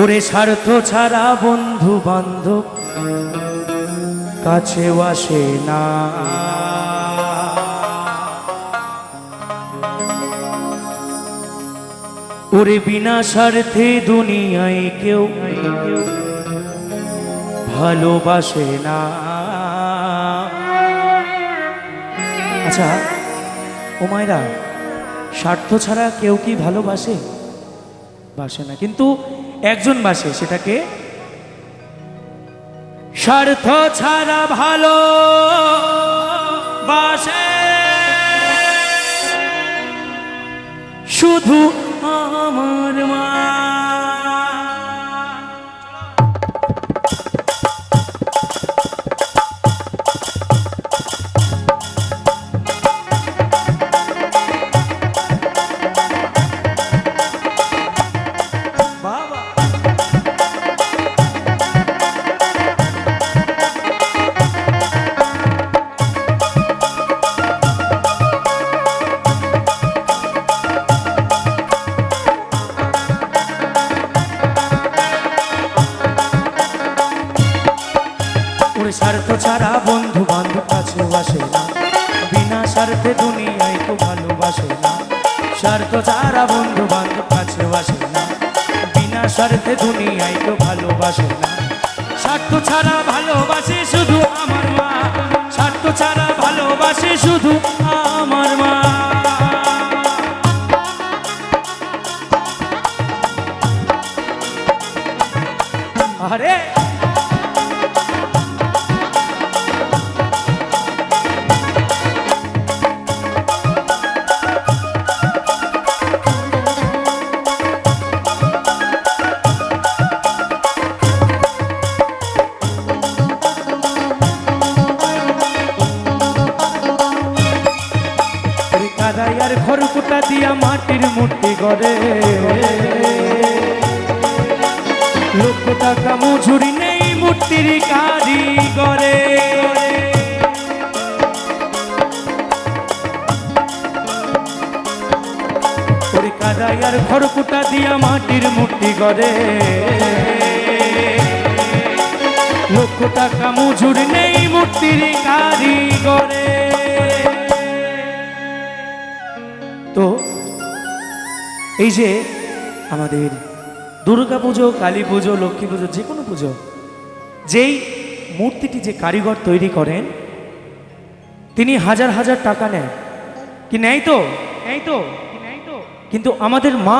ওরে স্বার্থ ছাড়া বন্ধু বান্ধব কাছেও আসে না, ওরে বিনা স্বার্থে দুনিয়ায় কেউ ভালোবাসে না। আচ্ছা ও মায়েরা, স্বার্থ ছাড়া কেউ কি ভালোবাসে? বাসে না, কিন্তু একজন বাসে, সেটাকে স্বার্থ ছাড়া ভালো বাসে শুধু আমার মা। স্বার্থ ছাড়া বন্ধু বান্ধব কাছেও আসে না, বিনা স্বার্থে দুনিয়ায় কেউ ভালোবাসে না। স্বার্থ ছাড়া বন্ধু বান্ধব কাছেও আসে না, বিনা স্বার্থে দুনিয়ায় কেউ ভালোবাসে না। স্বার্থ ছাড়া ভালোবাসে শুধু আমার মা, স্বার্থ ছাড়া ভালোবাসে শুধু আমার মা। আরে কাদাইয়ার ঘর কুটা দিয়া মাটির মূর্তি গড়ে, লক্ষ টাকা মজুরি নেই মূর্তির কারিগরে। ওরে কাদাইয়ার ঘর কুটা দিয়া মাটির মূর্তি গড়ে, লক্ষ টাকা মজুরি নেই মূর্তির কারিগরে। তো এই যে আমাদের দুর্গা পুজো, কালী পুজো, লক্ষ্মী পুজো, যে কোনো পুজো, যেই মূর্তিটি যে কারিগর তৈরি করেন তিনি হাজার হাজার টাকা নেন, কি নেই তো? কিন্তু আমাদের মা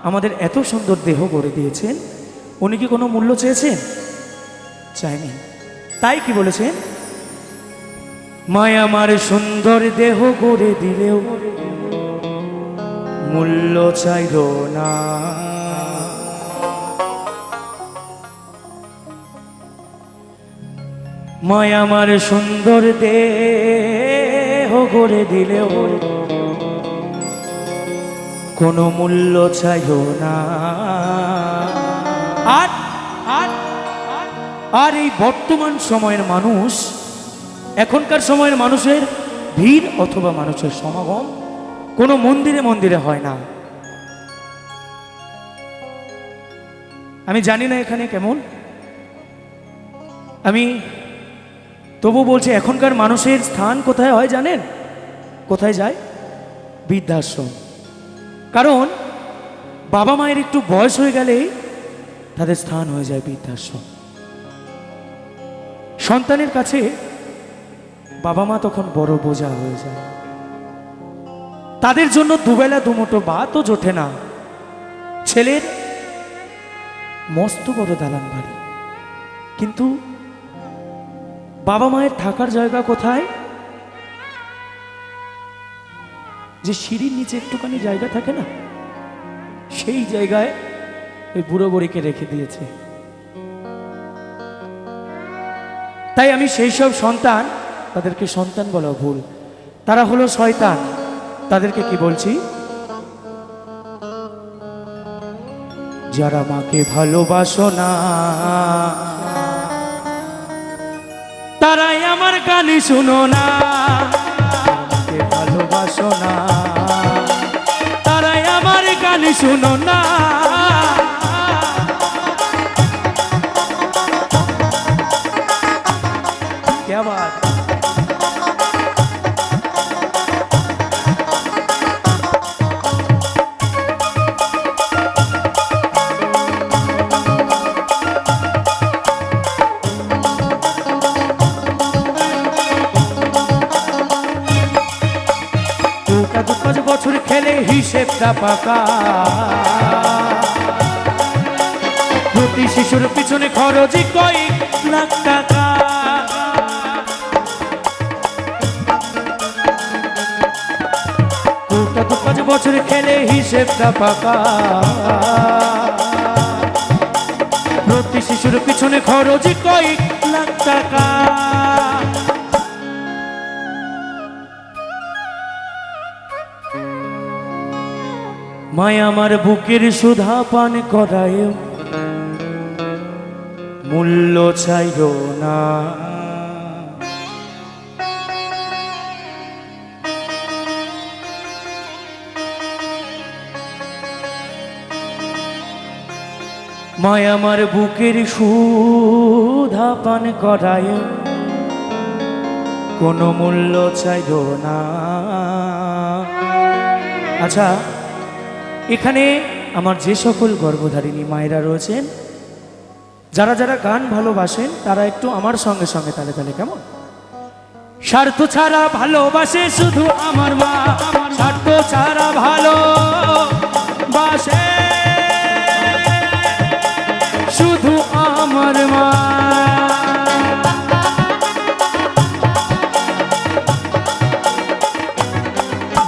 আমাদের এত সুন্দর দেহ গড়ে দিয়েছেন, উনি কি কোনো মূল্য চেয়েছেন? চায়নি। তাই কি বলেছেন? মায় আমার সুন্দর দেহ গড়ে দিলেও মূল্য চাইল না। মায় আমার সুন্দর দেহ গড়ে দিলেও কোনো মূল্য চাইল না। আর এই বর্তমান সময়ের মানুষ, এখনকার সময়ের মানুষের ভিড় অথবা মানুষের সমাগম কোনো মন্দিরে মন্দিরে হয় না। আমি জানি না এখানে কেমন, আমি তবু বলছি এখনকার মানুষের স্থান কোথায় হয় জানেন? কোথায় যায়? বৃদ্ধাশ্রম। কারণ বাবা মায়ের একটু বয়স হয়ে গেলেই তাদের স্থান হয়ে যায় বৃদ্ধাশ্রম। সন্তানের কাছে বাবা মা তখন বড় বোঝা হয়ে যায়, তাদের জন্য দুবেলা দুমুঠো ভাতও জোটে না। ছেলের মস্ত বড় দালান বাড়ি, কিন্তু বাবা মায়ের থাকার জায়গা কোথায়? যে সিঁড়ির নিচে একটুখানি জায়গা থাকে না, সেই জায়গায় ওই বুড়ো বুড়িকে রেখে দিয়েছে। তাই আমি সেই সব সন্তান, তাদেরকে সন্তান বলা ভুল, তারা হলো শয়তান। তাদেরকে কি বলছি? যারা মাকে ভালোবাসো না তারাই আমার গান শুনো না। মাকে ভালোবাসো না তারাই আমার গান শুনো না। হিসেবটা পাকা। প্রতি শিশুর পিছনে খরচই কয়েক লাখ টাকা। কোটা তো 5 বছর খেলে হিসেবটা পাকা। প্রতি শিশুর পিছনে খরচই কয়েক লাখ টাকা। মায় আমার বুকের সুধা পান করায় মূল্য চাইল না। মায় আমার বুকের সুধা পান করায় কোনো মূল্য চাইল না। আচ্ছা, এখানে আমার যে সকল গর্ভধারিণী মায়েরা রয়েছেন, যারা যারা গান ভালোবাসেন তারা একটু আমার সঙ্গে সঙ্গে তালে তালে, কেমন? স্বার্থ ছাড়া ভালোবাসে শুধু আমার মা, স্বার্থ ছাড়া ভালোবাসে শুধু আমার মা।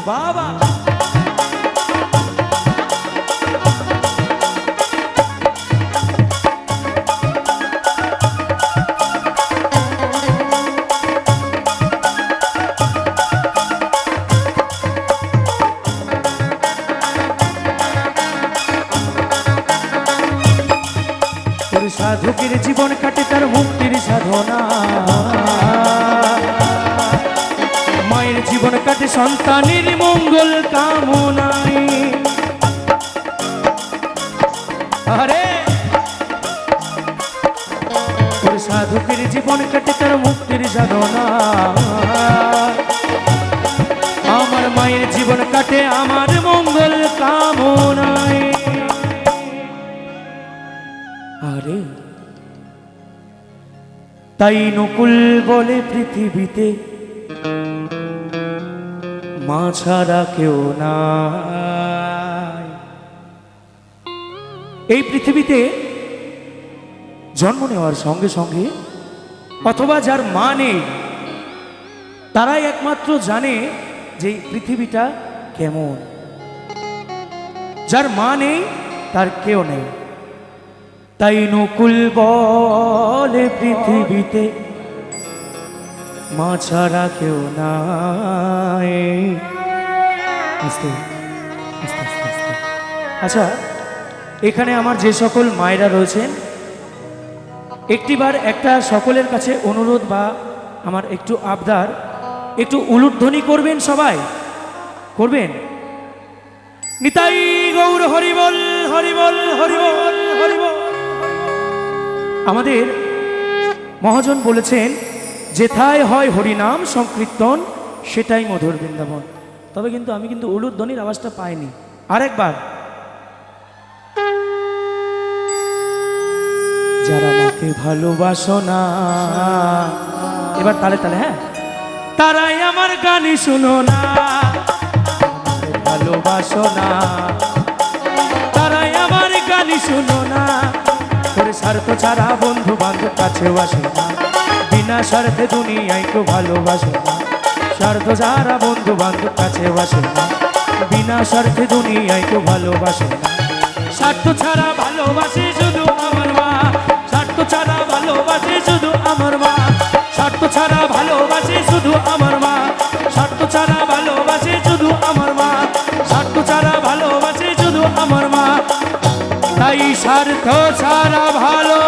বাবা সাধকের জীবন কাটে তার মুক্তির সাধনা। মায়ের জীবন কাটে সন্তানের মঙ্গল কামনায়। আরে সাধকের জীবন কাটে তার মুক্তির সাধনা। আমার মায়ের জীবন কাটে আমার মঙ্গল কামনায়। আরে তাই নকুল বলে পৃথিবীতে মা ছাড়া কেউ নাই। এই পৃথিবীতে জন্ম নেওয়ার সঙ্গে সঙ্গে অথবা যার মা নেই, তারাই একমাত্র জানে যে এই পৃথিবীটা কেমন। যার মা নেই তার কেউ নেই। তাই নকুল বলে পৃথিবীতে মা ছাড়া কেউ নাই। আস্তে আস্তে আস্তে আস্তে। আচ্ছা, এখানে আমার যে সকল মায়েরা রয়েছেন, একটিবার একটা সকলের কাছে অনুরোধ বা আমার একটু আবদার, একটু উলুধ্বনি করবেন, সবাই করবেন। নিতাই গৌর হরিবল হরিবল হরিবল হরিবল। আমাদের মহাজন বলেছেন, যেথায় হয় হরিনাম সংকীর্তন সেটাই মধুর বৃন্দাবন। তবে কিন্তু আমি কিন্তু উলুধ্বনির আওয়াজটা পাইনি। আরেকবার, যারা মাকে ভালোবাসো না, এবার তালে তালে, হ্যাঁ, তারাই আমার গানই শুনো না। ভালোবাসো না, তারাই আমার গানই শুনো না। তোর স্বার্থ ছাড়া বন্ধু বান্ধব কাছেও আসে না। বিনা স্বার্থে দুনিয়ায় কেউ ভালোবাসে না। স্বার্থ ছাড়া বন্ধু বান্ধব কাছেও আসে না। বিনা স্বার্থে দুনিয়ায় কেউ ভালোবাসে না। স্বার্থ ছাড়া ভালোবাসে শুধু আমার মা। স্বার্থ ছাড়া ভালোবাসে শুধু আমার মা। স্বার্থ ছাড়া ভালোবাসে শুধু আমার মা। স্বার্থ ছাড়া ভালোবাসে শুধু আমার মা। স্বার্থ ছাড়া ভালোবাসে শুধু আমার মা। তাই স্বার্থ ছাড়া ভালো